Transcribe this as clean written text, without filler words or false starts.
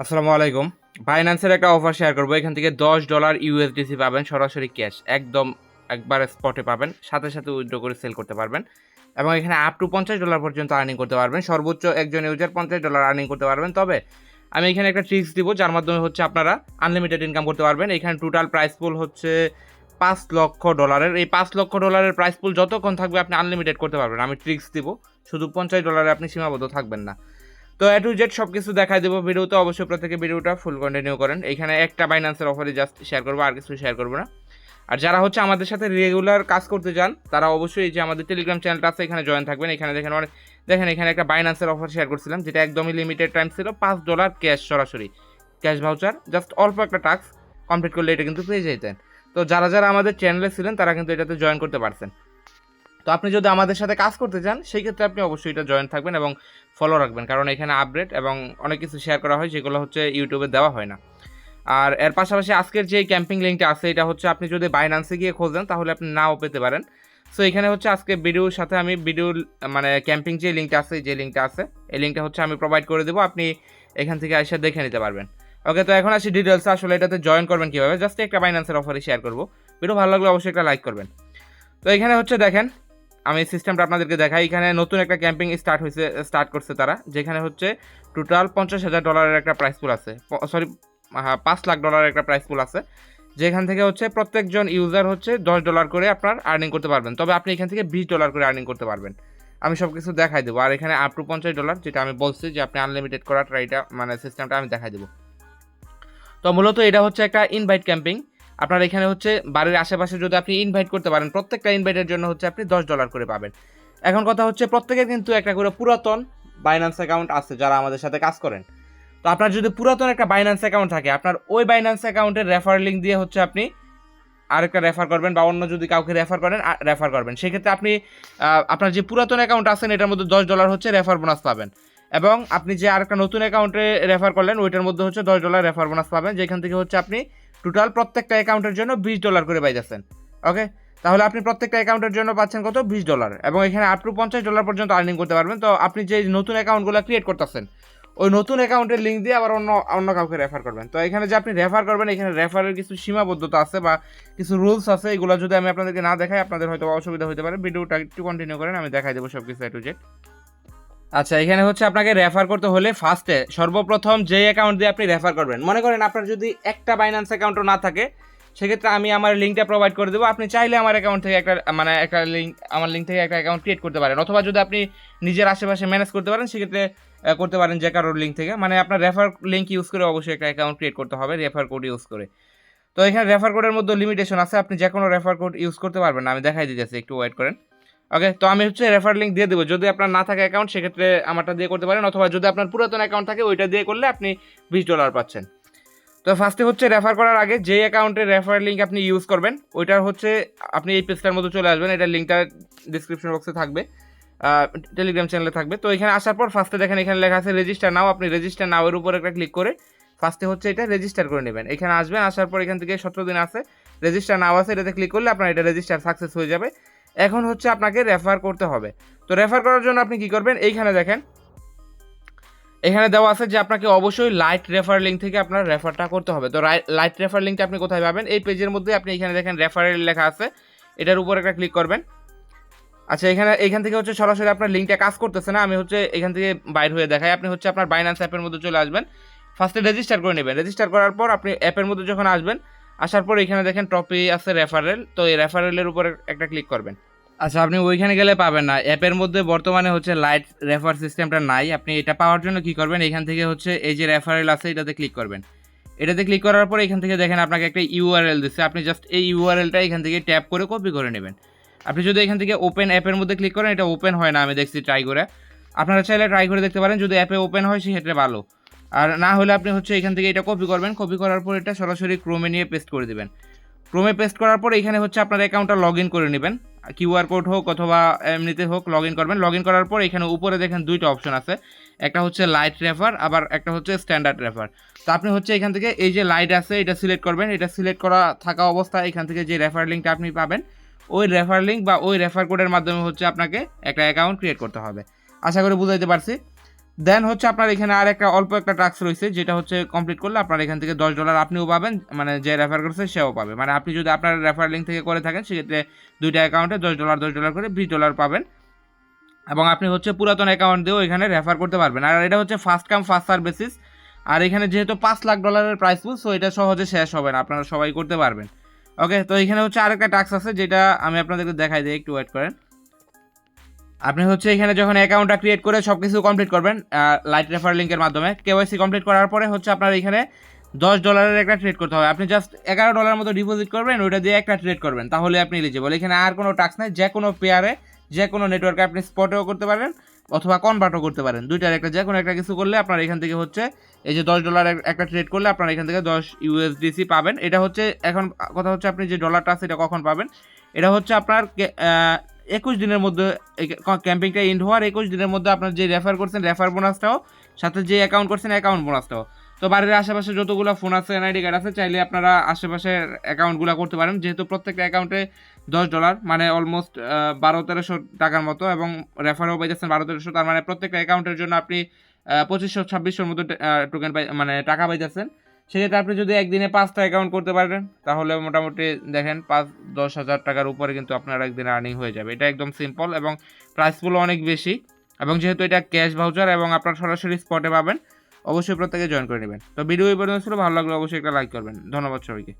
আসসালামু আলাইকুম। বাইন্যান্সের একটা অফার শেয়ার করবো। এখান থেকে $10 ইউএসডিসি পাবেন সরাসরি ক্যাশ। একদম একবারে স্পটে পাবেন। সাথে, সাথে উইথড্র করে সেল করতে পারবেন। এবং এখানে আপ টু $50 পর্যন্ত আর্নিং করতে পারবেন। সর্বোচ্চ একজন ইউজার $50 আর্নিং করতে পারবেন। তবে আমি এখানে একটা ট্রিক্স দিব যার মাধ্যমে হচ্ছে আপনারা আনলিমিটেড ইনকাম করতে পারবেন। এখানে টোটাল প্রাইস পুল হচ্ছে $5 লক্ষ। এই $5 লক্ষ প্রাইস পুল যতক্ষণ থাকবে আপনি আনলিমিটেড করতে পারবেন। আমি ট্রিক্স দিব। শুধু $50 আপনি সীমাবদ্ধ থাকবেন না। তো এ টু জেড সব কিছু দেখাই দেবো ভিডিওতে। অবশ্যই প্রত্যেকে ভিডিওটা ফুল কন্টিনিউ করেন। এখানে একটা বাইন্যান্সের অফারে জাস্ট শেয়ার করবো, আর কিছু শেয়ার করবো না। আর যারা হচ্ছে আমাদের সাথে রেগুলার কাজ করতে চান তারা অবশ্যই এই যে আমাদের টেলিগ্রাম চ্যানেলটা আছে এখানে জয়েন থাকবেন। এখানে দেখেন এখানে একটা বাইন্যান্সের অফার শেয়ার করছিলাম যেটা একদমই লিমিটেড টাইম ছিল। $5 ক্যাশ, সরাসরি ক্যাশ ভাউচার। জাস্ট অল্প একটা টাস্ক কমপ্লিট করলে এটা কিন্তু পেয়ে যেতেন। তো যারা যারা আমাদের চ্যানেলে ছিলেন তারা কিন্তু এটাতে জয়েন করতে পারছেন। তো আপনি যদি আমাদের সাথে কাজ করতে চান সেই ক্ষেত্রে আপনি অবশ্যই এটা জয়েন থাকবেন এবং ফলো রাখবেন, কারণ এখানে আপডেট এবং অনেক কিছু শেয়ার করা হয় যেগুলো হচ্ছে ইউটিউবে দেওয়া হয় না। আর এর পাশাপাশি আজকের যে ক্যাম্পিং লিঙ্কটা আছে এটা হচ্ছে আপনি যদি বাইন্যান্সে গিয়ে খোঁজেন তাহলে আপনি নাও পেতে পারেন। সো এখানে হচ্ছে আজকে ভিডিওর সাথে আমি মানে ক্যাম্পিং যে লিঙ্কটা আছে, যে লিঙ্কটা আছে এই লিঙ্কটা হচ্ছে আমি প্রোভাইড করে দেবো। আপনি এখান থেকে এসে দেখে নিতে পারবেন। ওকে, তো এখন আসি ডিটেলস। আসলে এটাতে জয়েন করবেন কীভাবে, জাস্ট একটা বাইন্যান্সের অফারে শেয়ার করবো। ভিডিও ভালো লাগলে অবশ্যই একটা লাইক করবেন। তো এখানে হচ্ছে দেখেন আমি সিস্টেমটা আপনাদেরকে দেখাই। এখানে নতুন একটা ক্যাম্পিং স্টার্ট করছে তারা, যেখানে হচ্ছে টোটাল $50,000 একটা প্রাইস পুল আছে। সরি, $5 লাখ একটা প্রাইস পুল আছে, যেখান থেকে হচ্ছে প্রত্যেকজন ইউজার হচ্ছে $10 করে আপনার আর্নিং করতে পারবেন। তবে আপনি এখান থেকে $20 করে আর্নিং করতে পারবেন। আমি সব কিছু দেখাই দেবো। আর এখানে আপ টু $50, যেটা আমি বলছি যে আপনি আনলিমিটেড করার ট্রাইটা মানে সিস্টেমটা আমি দেখাই দেবো। তো মূলত এটা হচ্ছে একটা ইনভাইট ক্যাম্পিং। আপনার এখানে হচ্ছে বাড়ির আশেপাশে যদি আপনি ইনভাইট করতে পারেন, প্রত্যেকটা ইনভাইটের জন্য হচ্ছে আপনি $10 করে পাবেন। এখন কথা হচ্ছে প্রত্যেকের কিন্তু একটা করে পুরাতন বাইন্যান্স অ্যাকাউন্ট আছে যারা আমাদের সাথে কাজ করেন। তো আপনার যদি পুরাতন একটা বাইন্যান্স অ্যাকাউন্ট থাকে, আপনার ওই বাইন্যান্স অ্যাকাউন্টের রেফার লিঙ্ক দিয়ে হচ্ছে আপনি আরেকটা রেফার করবেন, বা অন্য যদি কাউকে রেফার করবেন, সেক্ষেত্রে আপনি আপনার যে পুরাতন অ্যাকাউন্ট আছেন এটার মধ্যে $10 হচ্ছে রেফার বোনাস পাবেন। এবং আপনি যে আরেকটা নতুন অ্যাকাউন্টে রেফার করলেন ওইটার মধ্যে হচ্ছে $10 রেফার বোনাস পাবেন, যেখান থেকে হচ্ছে আপনি টোটাল প্রত্যেকটা অ্যাকাউন্টের জন্য $20 করে পাইতেছেন। ওকে, তাহলে আপনি প্রত্যেকটা অ্যাকাউন্টের জন্য পাচ্ছেন কত, $20। এবং এখানে আপ টু $50 পর্যন্ত আর্নিং করতে পারবেন। তো আপনি যে নতুন অ্যাকাউন্টগুলো ক্রিয়েট করতেছেন ওই নতুন অ্যাকাউন্টের লিঙ্ক দিয়ে আবার অন্য অন্য কাউকে রেফার করবেন। তো এখানে যে আপনি রেফার করবেন, এখানে রেফারের কিছু সীমাবদ্ধতা আছে বা কিছু রুলস আছে। এগুলো যদি আমি আপনাদেরকে না দেখাই আপনাদের হয়তো অসুবিধা হতে পারে। ভিডিওটা একটু কন্টিনিউ করেন, আমি দেখাই দেবো সব কিছু এ টু জেড। আচ্ছা, এখানে হচ্ছে আপনাকে রেফার করতে হলে ফার্স্টে সর্বপ্রথম যে অ্যাকাউন্ট দিয়ে আপনি রেফার করবেন, মনে করেন আপনার যদি একটা বাইন্যান্স অ্যাকাউন্টও না থাকে, সেক্ষেত্রে আমি আমার লিঙ্কটা প্রোভাইড করে দেবো। আপনি চাইলে আমার অ্যাকাউন্ট থেকে একটা লিঙ্ক থেকে একটা অ্যাকাউন্ট ক্রিয়েট করতে পারেন, অথবা যদি আপনি নিজের আশেপাশে ম্যানেজ করতে পারেন সেক্ষেত্রে করতে পারেন যে কারোর লিঙ্ক থেকে। মানে আপনার রেফার লিঙ্ক ইউজ করে অবশ্যই একটা অ্যাকাউন্ট ক্রিয়েট করতে হবে রেফার কোড ইউজ করে। তো এখানে রেফার কোডের মধ্যে লিমিটেশন আছে, আপনি যে কোনো রেফার কোড ইউজ করতে পারবেন না। আমি দেখাই দিতেছি, একটু ওয়েট করেন। ওকে, তো আমি হচ্ছে রেফার লিঙ্ক দিয়ে দেবো। যদি আপনার না থাকে অ্যাকাউন্ট সেক্ষেত্রে আমারটা দিয়ে করতে পারেন, অথবা যদি আপনার পুরাতন অ্যাকাউন্ট থাকে ওইটা দিয়ে করলে আপনি $20 পাচ্ছেন। তো ফার্স্টে হচ্ছে রেফার করার আগে যে অ্যাকাউন্টের রেফার লিঙ্ক আপনি ইউজ করবেন ওইটার হচ্ছে আপনি এই পেজটার মধ্যে চলে আসবেন। এটার লিঙ্কটা ডিসক্রিপশন বক্সে থাকবে, টেলিগ্রাম চ্যানেলে থাকবে। তো এখানে আসার পর ফার্স্টে দেখেন এখানে লেখা আছে রেজিস্টার নাও। আপনি রেজিস্টার নাও এর উপর একটা ক্লিক করে ফার্স্টে হচ্ছে এটা রেজিস্টার করে নেবেন। এখানে আসবেন, আসার পর এখান থেকে 17 দিন আছে রেজিস্টার নাও আছে, এটাতে ক্লিক করলে আপনার এটা রেজিস্টার সাকসেস হয়ে যাবে। এখন হচ্ছে আপনাকে রেফার করতে হবে। তো রেফার করার জন্য আপনি কি করবেন, এইখানে দেখেন এখানে দেওয়া আছে যে আপনাকে অবশ্যই লাইট রেফার লিঙ্ক থেকে আপনার রেফারটা করতে হবে। তো লাইট রেফার লিঙ্কটা আপনি কোথায় পাবেন, এই পেজের মধ্যে আপনি এখানে দেখেন রেফারেল লেখা আছে, এটার উপর একটা ক্লিক করবেন। আচ্ছা, এখান থেকে হচ্ছে সরাসরি আপনার লিঙ্কটা কাজ করতেছে না, আমি হচ্ছে এখান থেকে বাইর হয়ে দেখাই। আপনি হচ্ছে আপনার বাইন্যান্স অ্যাপের মধ্যে চলে আসবেন, ফার্স্টে রেজিস্টার করে নেবেন। রেজিস্টার করার পর আপনি অ্যাপের মধ্যে যখন আসবেন, আসার পর এখানে দেখেন টপে আছে রেফারেল, তো এই রেফারেলের উপর একটা ক্লিক করবেন। আচ্ছা, আপনি ওইখানে গেলে পাবেন না, অ্যাপের মধ্যে বর্তমানে হচ্ছে লাইট রেফার সিস্টেমটা নাই। আপনি এটা পাওয়ার জন্য কি করবেন, এখান থেকে হচ্ছে এই যে রেফারেল আছে এটাতে ক্লিক করবেন। এটাতে ক্লিক করার পর এখান থেকে দেখেন আপনাকে একটা ইউআরএল দিচ্ছে, আপনি জাস্ট এই ইউআরএলটা এখান থেকে ট্যাপ করে কপি করে নেবেন। আপনি যদি এখান থেকে ওপেন অ্যাপের মধ্যে ক্লিক করেন এটা ওপেন হয় না, আমি দেখছি ট্রাই করে। আপনারা চাইলে ট্রাই করে দেখতে পারেন, যদি অ্যাপে ওপেন হয় সেক্ষেত্রে ভালো। আর না হলে আপনি হচ্ছে এখান থেকে এটা কপি করবেন, কপি করার পর এটা সরাসরি ক্রোমে নিয়ে পেস্ট করে দেবেন। ক্রোমে পেস্ট করার পর এখানে হচ্ছে আপনার অ্যাকাউন্টটা লগ ইন করে নেবেন, কিউআর কোড হোক অথবা এমনিতে হোক লগ ইন করবেন। লগ ইন করার পর এখানে উপরে দেখেন দুইটা অপশন আছে, একটা হচ্ছে লাইট রেফার, আবার একটা হচ্ছে স্ট্যান্ডার্ড রেফার। তো আপনি হচ্ছে এখান থেকে এই যে লাইট আছে এটা সিলেক্ট করবেন। এটা সিলেক্ট করা থাকা অবস্থায় এখান থেকে যে রেফার লিঙ্কটা আপনি পাবেন ওই রেফার লিঙ্ক বা ওই রেফার কোডের মাধ্যমে হচ্ছে আপনাকে একটা অ্যাকাউন্ট ক্রিয়েট করতে হবে। আশা করি বুঝাইতে পারছি। দেন হচ্ছে আপনার এখানে আর একটা অল্প একটা টাস্ক রয়েছে, যেটা হচ্ছে কমপ্লিট করলে আপনার এখান থেকে $10 আপনিও পাবেন, মানে যে রেফার করছে সেও পাবে। মানে আপনি যদি আপনার রেফার লিঙ্ক থেকে করে থাকেন সেক্ষেত্রে দুইটা অ্যাকাউন্টে $10 করে $20 পাবেন, এবং আপনি হচ্ছে পুরাতন অ্যাকাউন্ট দিয়েও এখানে রেফার করতে পারবেন। আর এটা হচ্ছে ফার্স্ট কাম ফার্স্ট সার্ভিসিস। আর এখানে যেহেতু $5 লাখ প্রাইস পুল, সো এটা সহজে শেষ হবে না, আপনারা সবাই করতে পারবেন। ওকে, তো এখানে হচ্ছে আরেকটা টাস্ক আছে যেটা আমি আপনাদেরকে দেখাই দিই, একটু ওয়েট করেন। আপনি হচ্ছে এখানে যখন অ্যাকাউন্টটা ক্রিয়েট করে সব কিছু কমপ্লিট করবেন লাইট রেফার লিঙ্কের মাধ্যমে, কেওয়াইসি কমপ্লিট করার পরে হচ্ছে আপনার এখানে $10 একটা ট্রেড করতে হবে। আপনি জাস্ট $11 মতো ডিপোজিট করবেন, ওইটা দিয়ে একটা ট্রেড করবেন, তাহলে আপনি এলিজিবল। এখানে আর কোনো টাস্ক নাই, যে কোনো পেয়ারে যে কোনো নেটওয়ার্কে আপনি স্পটেও করতে পারেন অথবা কনভার্টও করতে পারেন, দুইটার একটা যে কোনো একটা কিছু করলে আপনার এখান থেকে হচ্ছে এই যে $10 একটা ট্রেড করলে আপনার এখান থেকে 10 USDC পাবেন। এটা হচ্ছে এখন কথা হচ্ছে আপনি যে ডলারটা আছে এটা কখন পাবেন, এটা হচ্ছে আপনার 21 দিনের মধ্যে, ক্যাম্পিংটা এন্ড হওয়ার 21 দিনের মধ্যে আপনার যে রেফার করছেন রেফার বোনাসটাও, সাথে যে অ্যাকাউন্ট করছেন অ্যাকাউন্ট বোনাসটাও। তো বাড়ির আশেপাশে যতগুলো ফোন আছে, এনআইডি কার্ড আছে, চাইলে আপনারা আশেপাশের অ্যাকাউন্টগুলো করতে পারেন, যেহেতু প্রত্যেকটা অ্যাকাউন্টে $10 মানে অলমোস্ট 1200-1300 টাকার মতো, এবং রেফারও পাইতেছেন 1200-1300, তার মানে প্রত্যেকটা অ্যাকাউন্টের জন্য আপনি 2500-2600 মতো টোকেন মানে টাকা পাইতেছেন। সেক্ষেত্রে আপনি যদি একদিনে 5টা অ্যাকাউন্ট করতে পারেন তাহলে মোটামুটি দেখেন 5-10 হাজার টাকার উপরে কিন্তু আপনার একদিনে আর্নিং হয়ে যাবে। এটা একদম সিম্পল, এবং প্রাইসগুলো অনেক বেশি, এবং যেহেতু এটা ক্যাশ ভাউচার এবং আপনার সরাসরি স্পটে পাবেন, অবশ্যই প্রত্যেকে জয়েন করে নেবেন। তো ভিডিও এই পর্যন্ত ছিল, ভালো লাগলে অবশ্যই একটা লাইক করবেন। ধন্যবাদ সবাইকে।